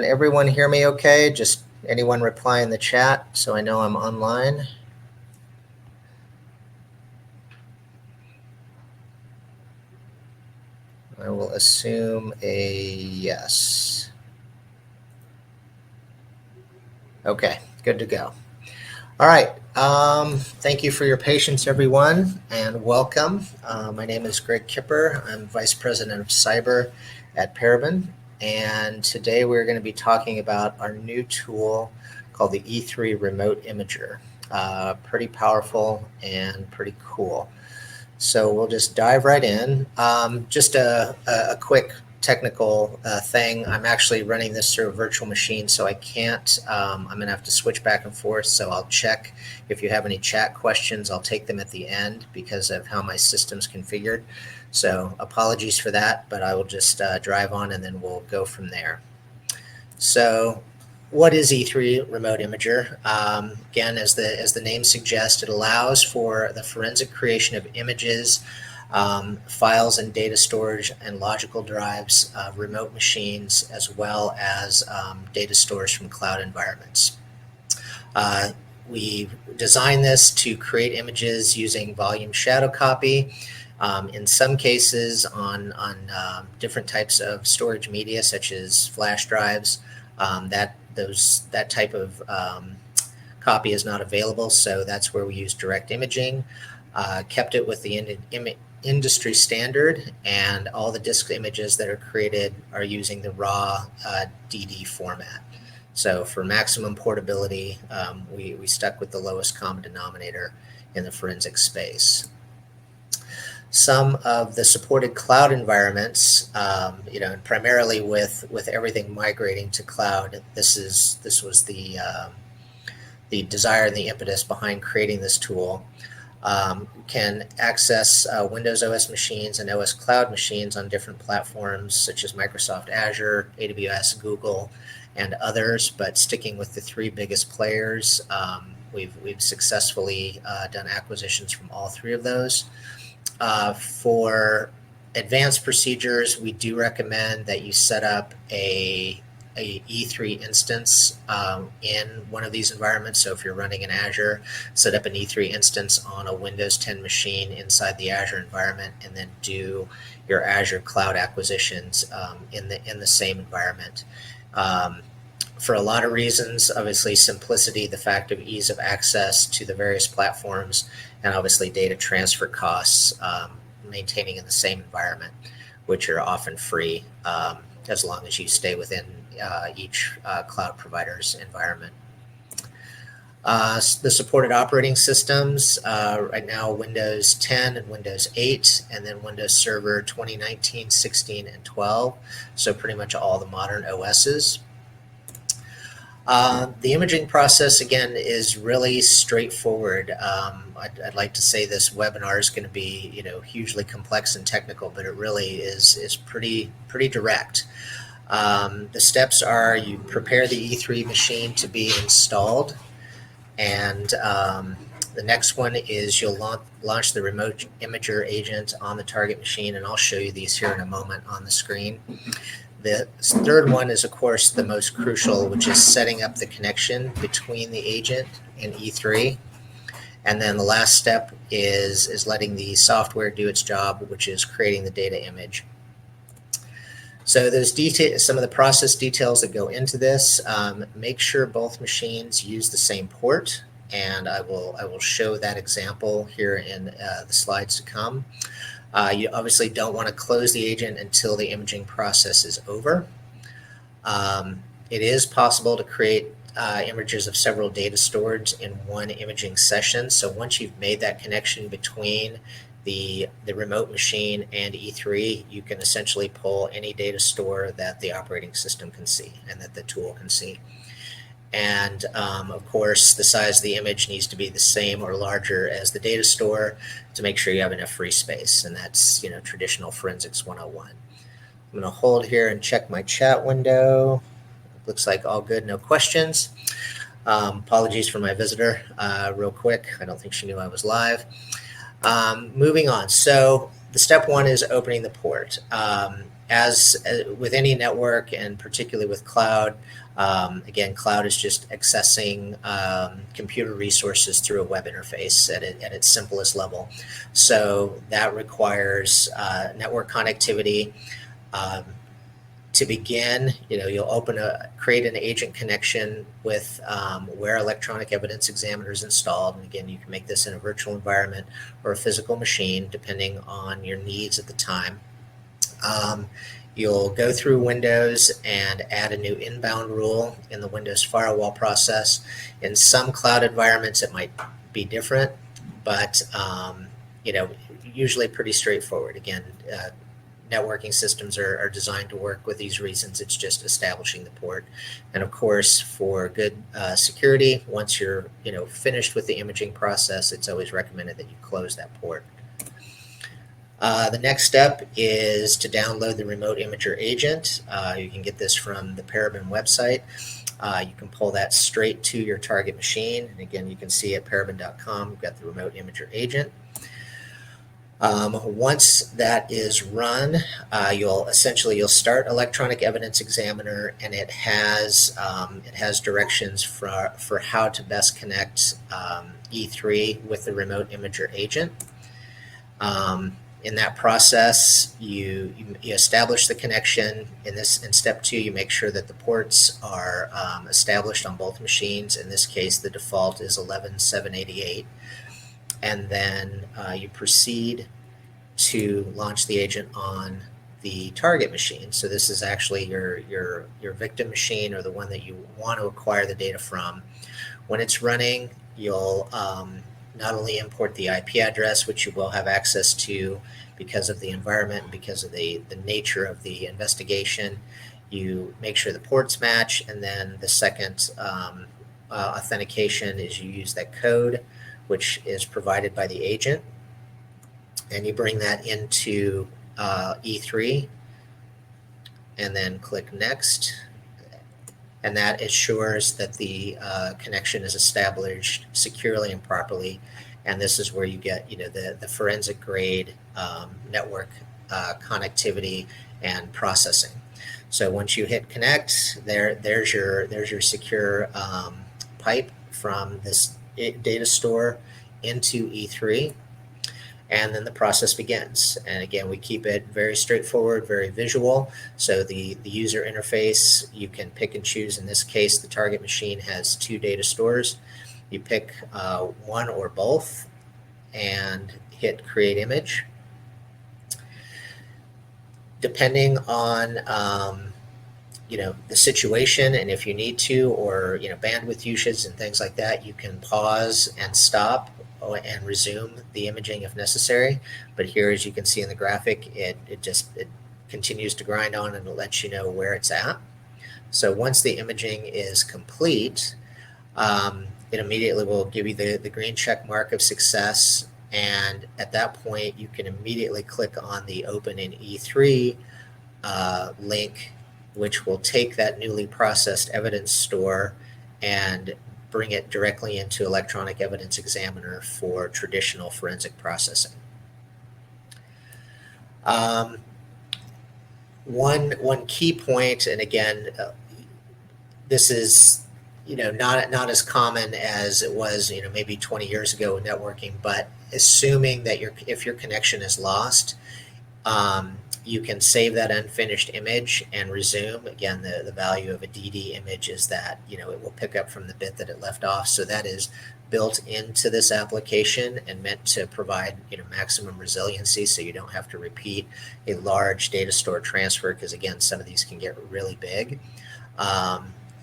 everyone hear me okay? Just anyone reply in the chat so I know I'm online. I will assume a yes. Okay, good to go. All right. Thank you for your patience, everyone, and welcome. My name is Greg Kipper. I'm Vice President of Cyber at Paraben, and today we're going to be talking about our new tool called the E3 Remote Imager. Pretty powerful and pretty cool. So we'll just dive right in. Just a quick technical thing. I'm actually running this through a virtual machine, so I can't, I'm going to have to switch back and forth. So I'll check if you have any chat questions. I'll take them at the end because of how my system's configured. So apologies for that, but I will just drive on and then we'll go from there. So what is E3 Remote Imager? Again, as the name suggests, it allows for the forensic creation of images, files and data storage and logical drives, remote machines, as well as data stores from cloud environments. We designed this to create images using volume shadow copy. In some cases on different types of storage media, such as flash drives, that type of copy is not available, so that's where we use direct imaging. Kept it with the industry standard, and all the disk images that are created are using the raw DD format. So for maximum portability, we stuck with the lowest common denominator in the forensic space. Some of the supported cloud environments, and primarily with everything migrating to cloud, this was the desire and the impetus behind creating this tool. Can access Windows OS machines and OS Cloud machines on different platforms such as Microsoft Azure, AWS, Google, and others. But sticking with the three biggest players, we've successfully done acquisitions from all three of those. For advanced procedures, we do recommend that you set up a E3 instance in one of these environments. So if you're running in Azure, set up an E3 instance on a Windows 10 machine inside the Azure environment, and then do your Azure cloud acquisitions in the same environment. For a lot of reasons, obviously simplicity, the fact of ease of access to the various platforms, and obviously data transfer costs, maintaining in the same environment, which are often free as long as you stay within each cloud provider's environment. The supported operating systems, right now Windows 10 and Windows 8, and then Windows Server 2019, 16, and 12, so pretty much all the modern OSs. The imaging process, again, is really straightforward. I'd like to say this webinar is going to be, hugely complex and technical, but it really is pretty direct. The steps are: you prepare the E3 machine to be installed, and the next one is you'll launch the remote imager agent on the target machine, and I'll show you these here in a moment on the screen. The third one is, of course, the most crucial, which is setting up the connection between the agent and E3. And then the last step is letting the software do its job, which is creating the data image. So those some of the process details that go into this, make sure both machines use the same port, and I will show that example here in the slides to come. You obviously don't want to close the agent until the imaging process is over. It is possible to create images of several data stores in one imaging session. So once you've made that connection between the remote machine and E3, you can essentially pull any data store that the operating system can see and that the tool can see. And of course, the size of the image needs to be the same or larger as the data store to make sure you have enough free space. And that's, traditional forensics 101. I'm going to hold here and check my chat window. Looks like all good, no questions. Apologies for my visitor real quick. I don't think she knew I was live. Moving on. So the step one is opening the port. As with any network, and particularly with cloud, again, cloud is just accessing computer resources through a web interface at its simplest level. So that requires network connectivity. To begin, you'll create an agent connection with where electronic evidence examiner is installed. And again, you can make this in a virtual environment or a physical machine, depending on your needs at the time. You'll go through Windows and add a new inbound rule in the Windows firewall process. In some cloud environments, it might be different, but usually pretty straightforward. Again, networking systems are designed to work with these reasons. It's just establishing the port. And of course, for good security, once you're finished with the imaging process, it's always recommended that you close that port. The next step is to download the Remote Imager agent. You can get this from the Paraben website. You can pull that straight to your target machine. And again, you can see at paraben.com, we've got the Remote Imager agent. Once that is run, you'll start Electronic Evidence Examiner, and it has directions for how to best connect E3 with the Remote Imager agent. In that process, you establish the connection. In step 2, you make sure that the ports are established on both machines. In this case, the default is 11.788. And then you proceed to launch the agent on the target machine. So this is actually your victim machine, or the one that you want to acquire the data from. When it's running, you'll not only import the IP address, which you will have access to because of the environment and because of the nature of the investigation. You make sure the ports match, and then the second authentication is you use that code, which is provided by the agent, and you bring that into E3, and then click Next, and that assures that the connection is established securely and properly. And this is where you get the forensic grade network connectivity and processing. So once you hit connect, there's your secure pipe from this data store into E3, and then the process begins. And again, we keep it very straightforward, very visual. So the user interface, you can pick and choose. In this case, the target machine has 2 data stores. You pick one or both and hit create image. Depending on the situation, and if you need to, or bandwidth usage and things like that, you can pause and stop and resume the imaging if necessary. But here, as you can see in the graphic, it continues to grind on, and it lets you know where it's at. So once the imaging is complete, it immediately will give you the green check mark of success. And at that point, you can immediately click on the Open in E3 link, which will take that newly processed evidence store and bring it directly into Electronic Evidence Examiner for traditional forensic processing. One key point, and again, this is not as common as it was maybe 20 years ago with networking, but assuming that if your connection is lost, you can save that unfinished image and resume. Again, the value of a DD image is that it will pick up from the bit that it left off. So that is built into this application and meant to provide maximum resiliency, so you don't have to repeat a large data store transfer, because again, some of these can get really big.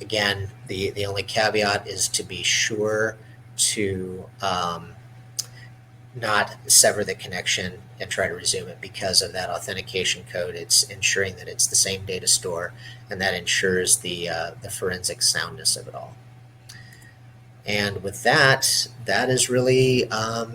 Again, the only caveat is to be sure to not sever the connection and try to resume it because of that authentication code. It's ensuring that it's the same data store, and that ensures the forensic soundness of it all. And with that is really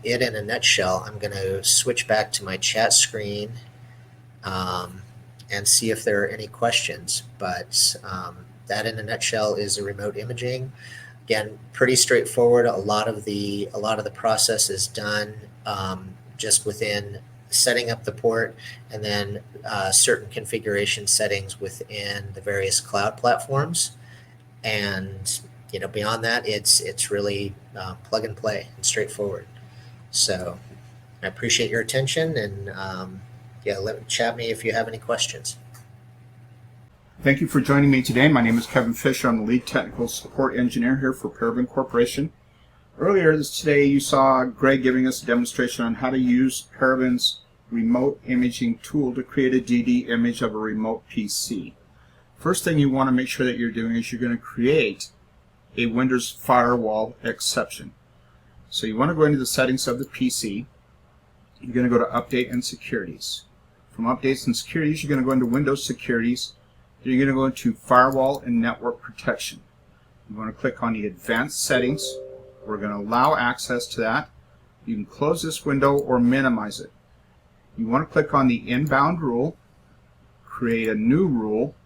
it in a nutshell. I'm going to switch back to my chat screen and see if there are any questions. But that in a nutshell is a remote imaging. Again, pretty straightforward. A lot of the process is done just within setting up the port, and then certain configuration settings within the various cloud platforms. And beyond that, it's really plug and play and straightforward. So I appreciate your attention, and chat me if you have any questions. Thank you for joining me today. My name is Kevin Fisher. I'm the lead technical support engineer here for Paraben Corporation. Earlier today, you saw Greg giving us a demonstration on how to use Paraben's remote imaging tool to create a DD image of a remote PC. First thing you want to make sure that you're doing is you're going to create a Windows firewall exception. So you want to go into the settings of the PC. You're going to go to Update and Securities. From Updates and Securities, you're going to go into Windows Securities. Then you're going to go into Firewall and Network Protection. You want to click on the Advanced Settings. We're going to allow access to that. You can close this window or minimize it. You want to click on the Inbound rule, create a new rule.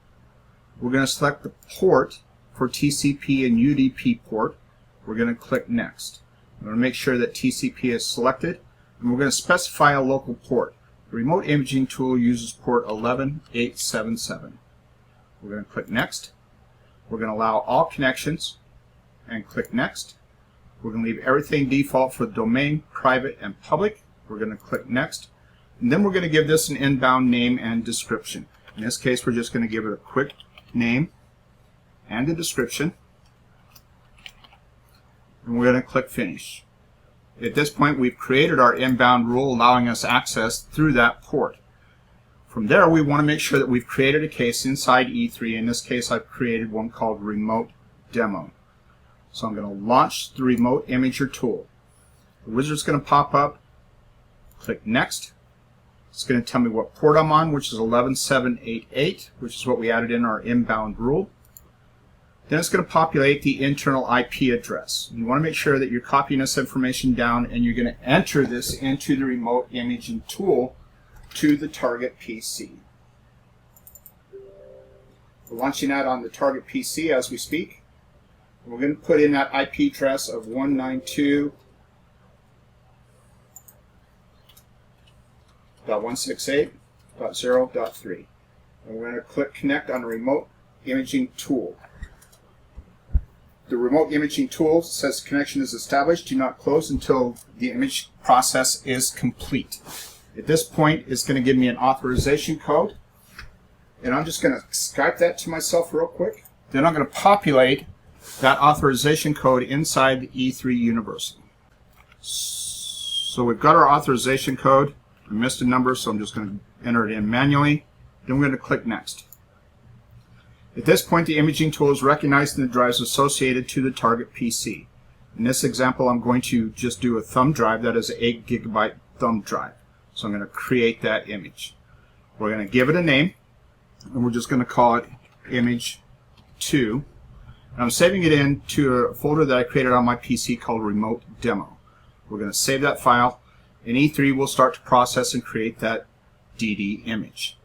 We're going to select the port for TCP and UDP port. We're going to click Next. We're going to make sure that TCP is selected, and we're going to specify a local port. The remote imaging tool uses port 11877. We're going to click Next. We're going to allow all connections and click Next. We're going to leave everything default for domain, private, and public. We're going to click Next. And then we're going to give this an inbound name and description. In this case, we're just going to give it a quick name and a description. And we're going to click Finish. At this point, we've created our inbound rule allowing us access through that port. From there, we want to make sure that we've created a case inside E3. In this case, I've created one called Remote Demo. So I'm going to launch the Remote Imager tool. The wizard's going to pop up. Click Next. It's going to tell me what port I'm on, which is 11788, which is what we added in our inbound rule. Then it's going to populate the internal IP address. You want to make sure that you're copying this information down, and you're going to enter this into the remote imaging tool to the target PC. We're launching that on the target PC as we speak. We're going to put in that IP address of 192.168.0.3. And we're going to click Connect on the remote imaging tool. The remote imaging tool says connection is established. Do not close until the image process is complete. At this point, it's going to give me an authorization code. And I'm just going to Skype that to myself real quick. Then I'm going to populate that authorization code inside the E3 Universal. So we've got our authorization code. I missed a number, so I'm just going to enter it in manually. Then we're going to click Next. At this point, the imaging tool is recognizing the drives associated to the target PC. In this example, I'm going to just do a thumb drive. That is an 8 gigabyte thumb drive. So I'm going to create that image. We're going to give it a name, and we're just going to call it Image 2. And I'm saving it into a folder that I created on my PC called Remote Demo. We're going to save that file, and E3 will start to process and create that DD image.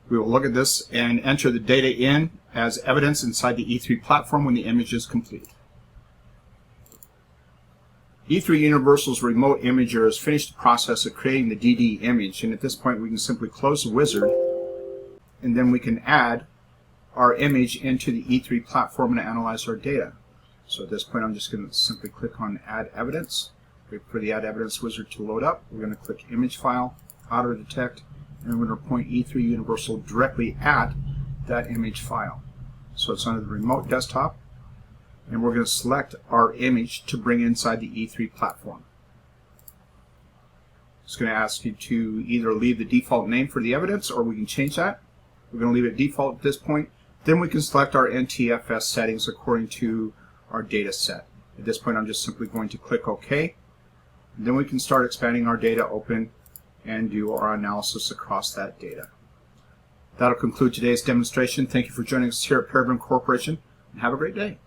We will look at this and enter the data in as evidence inside the E3 platform when the image is complete. E3 Universal's Remote Imager has finished the process of creating the DD image, and at this point we can simply close the wizard, and then we can add our image into the E3 platform and analyze our data. So at this point I'm just going to simply click on Add Evidence. Wait for the Add Evidence wizard to load up. We're going to click Image File, Auto Detect, and we're going to point E3 Universal directly at that image file. So it's under the remote desktop, and we're going to select our image to bring inside the E3 platform. It's going to ask you to either leave the default name for the evidence, or we can change that. We're going to leave it default at this point. Then we can select our NTFS settings according to our data set. At this point I'm just simply going to click OK. And then we can start expanding our data open and do our analysis across that data. That'll conclude today's demonstration. Thank you for joining us here at Paraben Corporation, and have a great day.